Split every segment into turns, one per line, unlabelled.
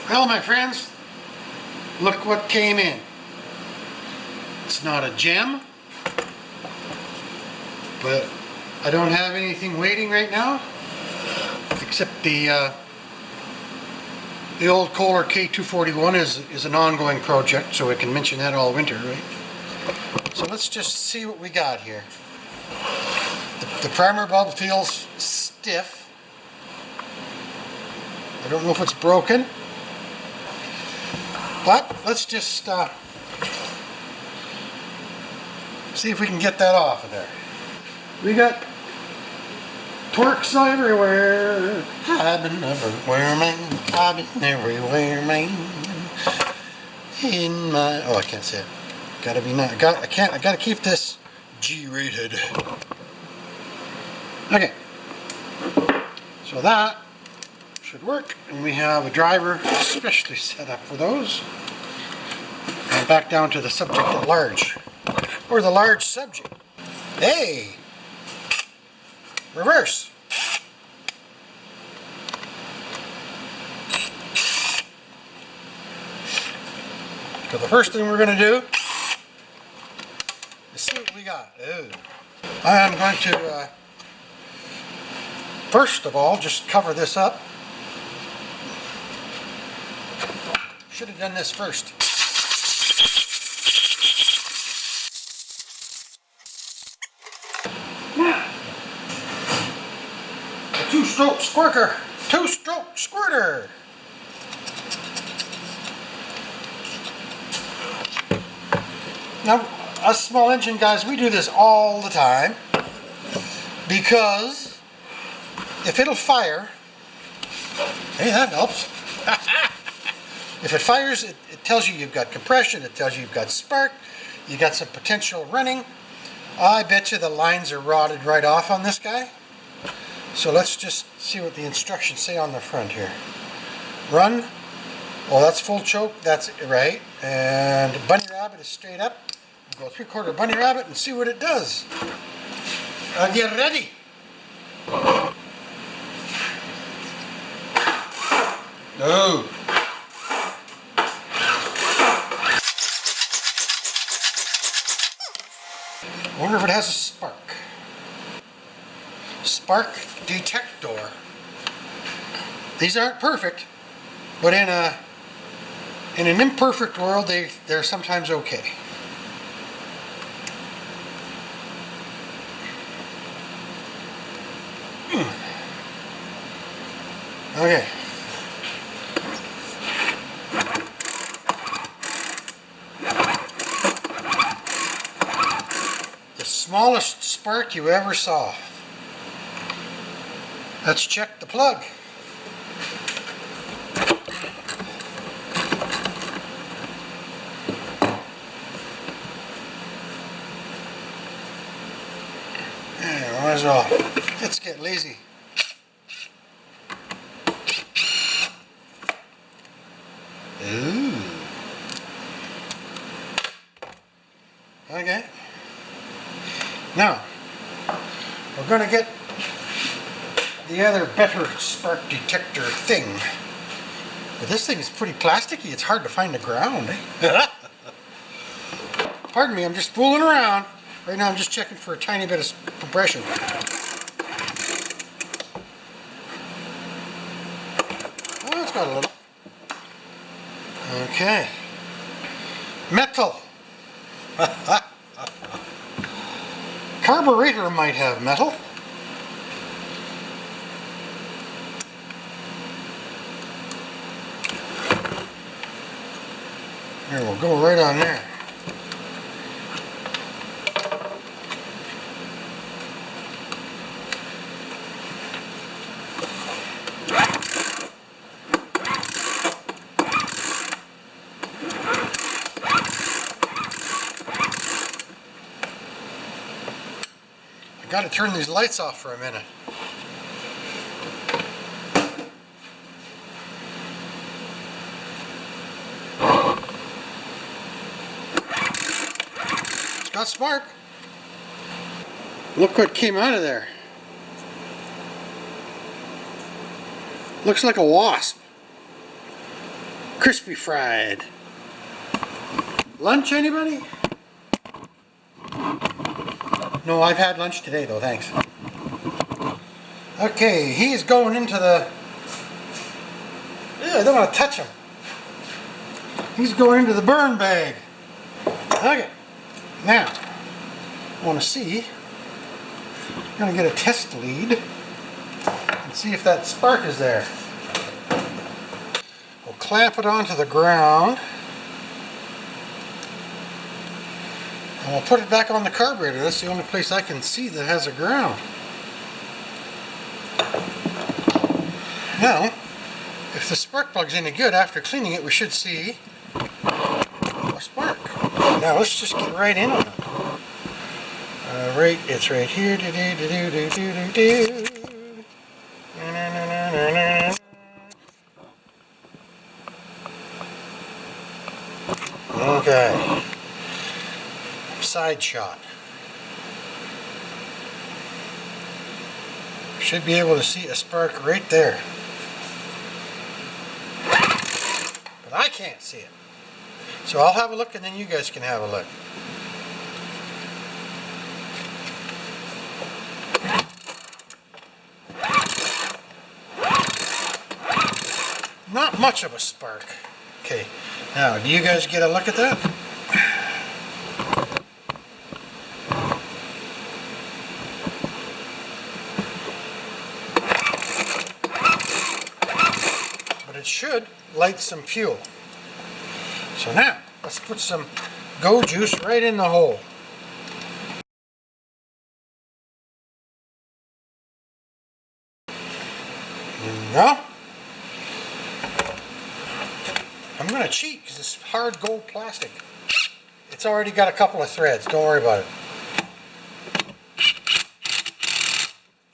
Well, my friends, look what came in. It's not a gem, but I don't have anything waiting right now except the old Kohler K241 is an ongoing project, so I can mention that all winter, right? So let's just see what we got here. The primer bulb feels stiff. I don't know if it's broken, but let's just see if we can get that off of there. We got twerks everywhere. I've been everywhere, man. I've been everywhere, man. In my I can't say it. Gotta be not. I gotta keep this G-rated. Okay. So that should work, and we have a driver especially set up for those. And back down to the subject at large, or the large subject. Hey, reverse. So the first thing we're going to do is see what we got. Ooh. I am going to first of all just cover this up. Should have done this first. A two-stroke squirter. Two-stroke squirter. Now, us small engine guys, we do this all the time because if it'll fire, hey, that helps. If it fires, it tells you you've got compression, it tells you you've got spark, you got some potential running. I bet you the lines are rotted right off on this guy. So let's just see what the instructions say on the front here. Run. Oh, that's full choke, that's right. And bunny rabbit is straight up. We'll go 3/4 bunny rabbit and see what it does. Are you ready? No. I wonder if it has a spark. Spark detector. These aren't perfect, but in an imperfect world, they're sometimes okay. Okay. The smallest spark you ever saw. Let's check the plug. Yeah, might as well. Let's get lazy. Ooh. Okay. Now, we're going to get the other better spark detector thing. But this thing is pretty plasticky. It's hard to find the ground. Eh? Pardon me, I'm just fooling around. Right now I'm just checking for a tiny bit of compression. Oh, it's got a little. Okay. Metal. Carburetor might have metal. Here, we'll go right on there. I got to turn these lights off for a minute. It's got spark. Look what came out of there. Looks like a wasp. crispy fried. Lunch, anybody? No, I've had lunch today though, thanks. Okay, he's going into the... I don't want to touch him. He's going into the burn bag. Okay, now, I want to see, I'm going to get a test lead and see if that spark is there. We'll clamp it onto the ground. And we'll put it back on the carburetor. That's the only place I can see that has a ground. Now, if the spark plug's any good after cleaning it, we should see a spark. Now let's just get right in on it. It's right here. Okay. Side shot. Should be able to see a spark right there. But I can't see it. So I'll have a look and then you guys can have a look. Not much of a spark. Okay, now do you guys get a look at that? But it should light some fuel. So now, let's put some Go Juice right in the hole. There we go. I'm going to cheat because it's hard gold plastic. It's already got a couple of threads. Don't worry about it.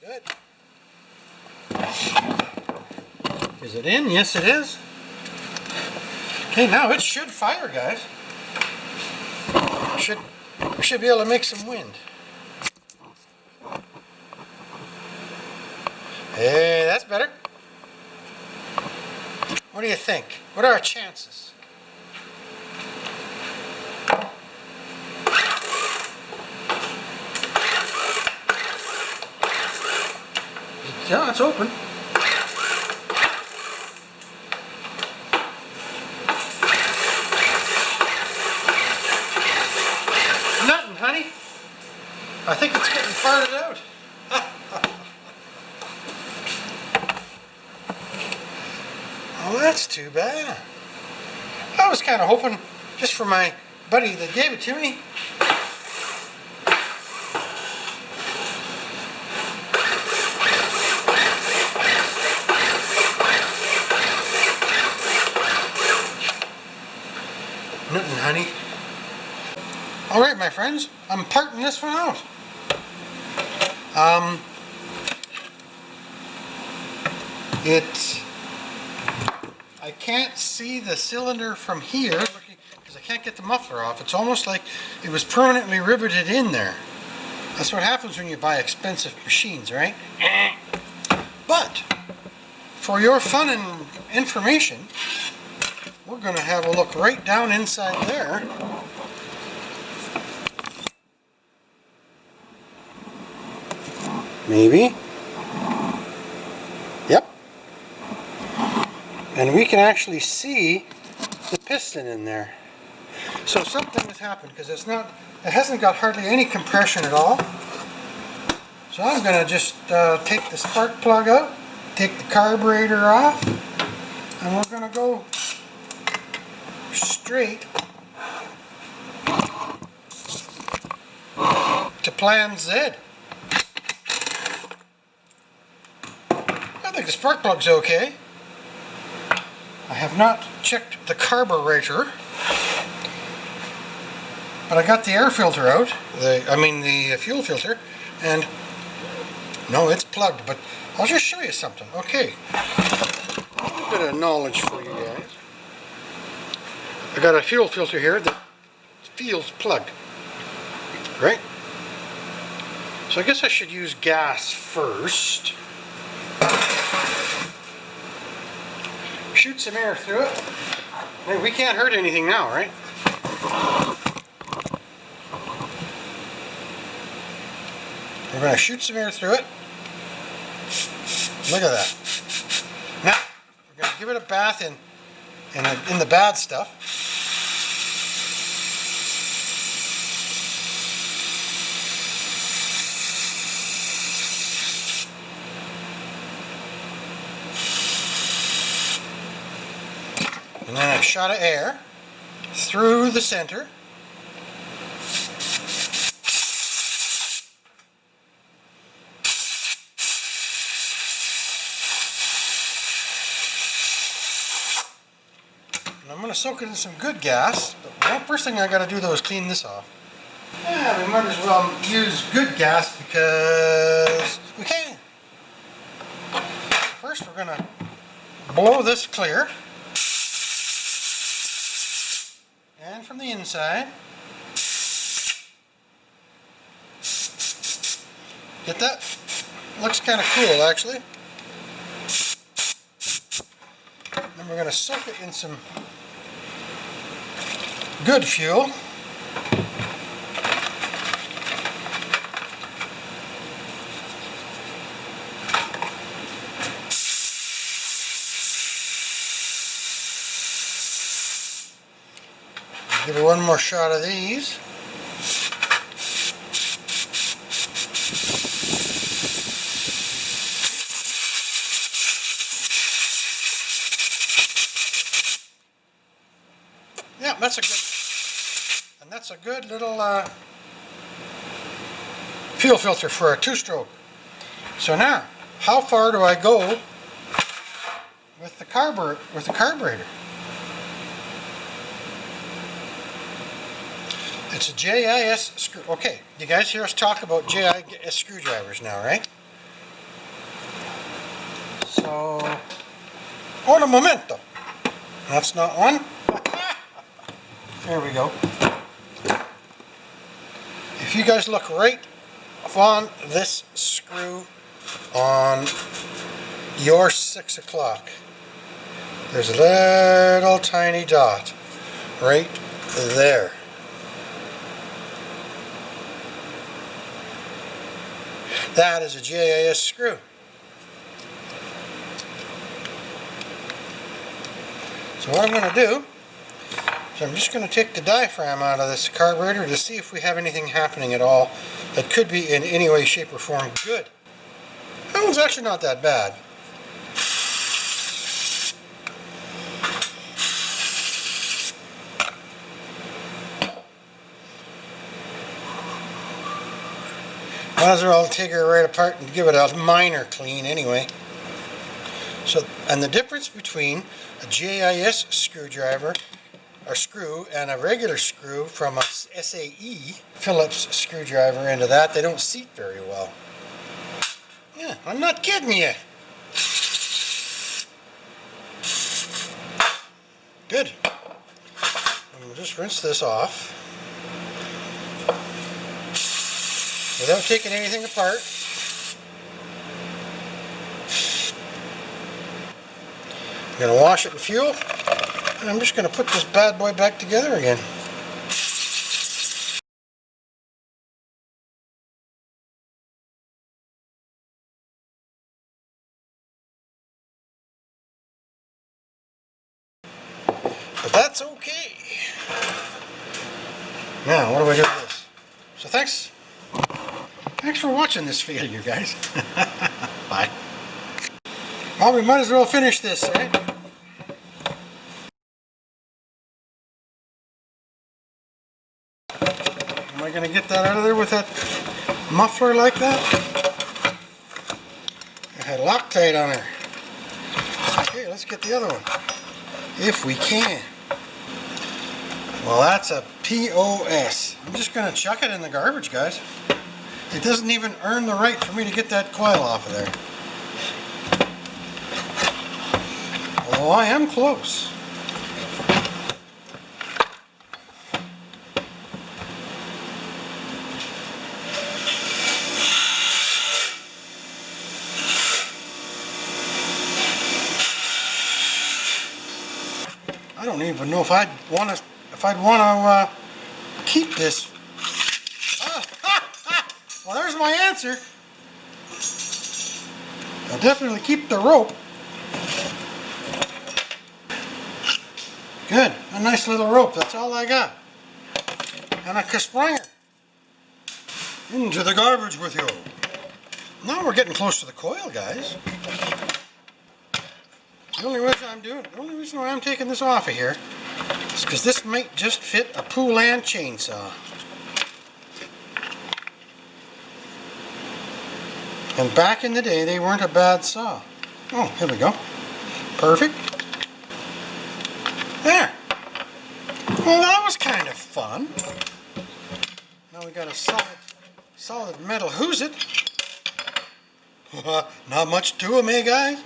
Good. Is it in? Yes, it is. Okay, now it should fire, guys. We should be able to make some wind. Hey, that's better. What do you think? What are our chances? Yeah, it's open. Nothing, honey. I think it's getting farted out. Oh, that's too bad. I was kind of hoping, just for my buddy that gave it to me. Nothing, honey. All right, my friends, I'm parting this one out. I can't see the cylinder from here because I can't get the muffler off. It's almost like it was permanently riveted in there. That's what happens when you buy expensive machines, right? But for your fun and information, we're going to have a look right down inside there. Maybe. Yep. And we can actually see the piston in there. So something has happened because it hasn't got hardly any compression at all. So I'm going to just take the spark plug out, take the carburetor off, and we're going to go straight to Plan Z. I think the spark plug's okay. I have not checked the carburetor, but I got the air filter out, the fuel filter, and no, it's plugged, but I'll just show you something. Okay, a little bit of knowledge for you guys. I got a fuel filter here that feels plugged, right? So I guess I should use gas first. Shoot some air through it. Hey, we can't hurt anything now, right? We're going to shoot some air through it. Look at that. Now, we're going to give it a bath in the bad stuff. And then a shot of air through the center. And I'm going to soak it in some good gas. But the first thing I got to do though is clean this off. Yeah, we might as well use good gas because we can. First we're going to blow this clear. And from the inside. Get that? Looks kind of cool actually. Then we're going to soak it in some good fuel. Give it one more shot of these. Yeah, that's a good little fuel filter for a two-stroke. So now, how far do I go with the carburetor? It's a JIS screw. Okay, you guys hear us talk about JIS screwdrivers now, right? So, un momento. That's not one. There we go. If you guys look right on this screw on your 6 o'clock, there's a little tiny dot right there. That is a JIS screw. So what I'm going to do is I'm just going to take the diaphragm out of this carburetor to see if we have anything happening at all that could be in any way, shape, or form good. That one's actually not that bad. Might as well take her right apart and give it a minor clean anyway. So, and the difference between a JIS screwdriver or screw and a regular screw from a SAE Phillips screwdriver into that, they don't seat very well. Yeah, I'm not kidding you. Good. We'll just rinse this off without taking anything apart. I'm going to wash it in fuel, and I'm just going to put this bad boy back together again. But that's okay. Now, what do I do with this? So thanks for watching this failure, guys. Bye. Well, we might as well finish this, right? Am I going to get that out of there with that muffler like that? I had Loctite on her. Okay, let's get the other one. If we can. Well, that's a POS. I'm just going to chuck it in the garbage, guys. It doesn't even earn the right for me to get that coil off of there. Although I am close. I don't even know if I'd want to keep this. Well, there's my answer. I'll definitely keep the rope. Good, a nice little rope. That's all I got. And a Springer. Into the garbage with you. Now we're getting close to the coil, guys. The only reason why I'm taking this off of here is because this might just fit a Poulan chainsaw. And back in the day, they weren't a bad saw. Oh, here we go. Perfect. There. Well, that was kind of fun. Now we got a solid metal. Who's it? Not much to them, eh, guys?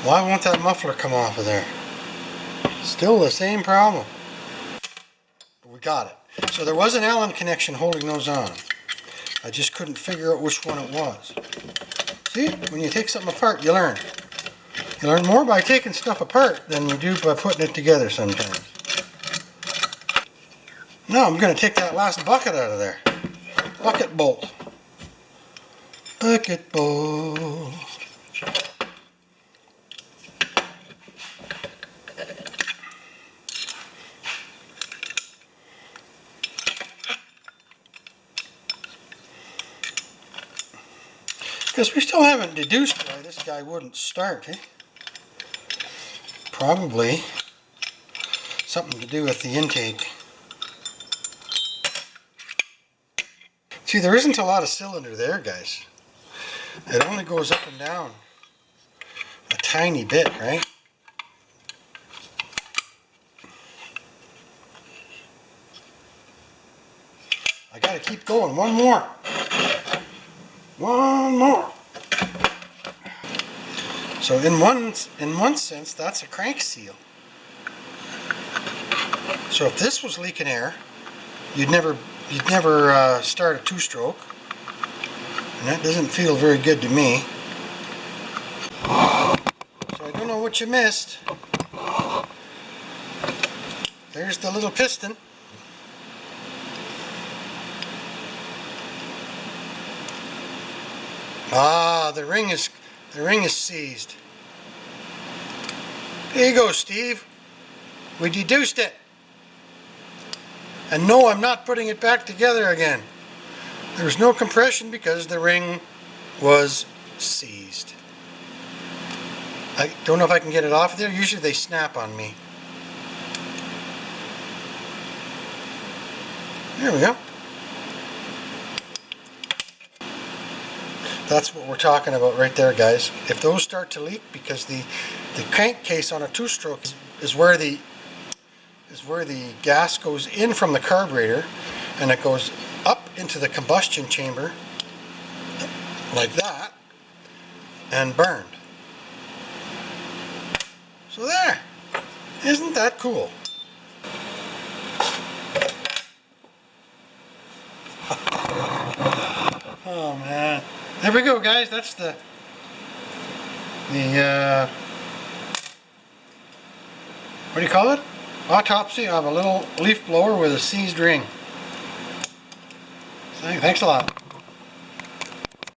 Why won't that muffler come off of there? Still the same problem. We got it. So there was an Allen connection holding those on. I just couldn't figure out which one it was. See, when you take something apart, you learn. You learn more by taking stuff apart than you do by putting it together sometimes. Now I'm going to take that last bucket out of there. Bucket bolt. Bucket bolt. Because we still haven't deduced why this guy wouldn't start, eh? Probably something to do with the intake. See, there isn't a lot of cylinder there, guys. It only goes up and down a tiny bit, right? I gotta keep going. One more. One more. So in one sense, that's a crank seal. So if this was leaking air, you'd never start a two-stroke, and that doesn't feel very good to me. So I don't know what you missed. There's the little piston. Ah, the ring is seized. There you go, Steve. We deduced it. And no, I'm not putting it back together again. There's no compression because the ring was seized. I don't know if I can get it off there. Usually they snap on me. There we go. That's what we're talking about right there, guys. If those start to leak, because the crankcase on a two-stroke is where the gas goes in from the carburetor, and it goes up into the combustion chamber like that and burned. So there. Isn't that cool? Oh man. There we go, guys. That's the what do you call it? Autopsy of a little leaf blower with a seized ring. Thanks a lot.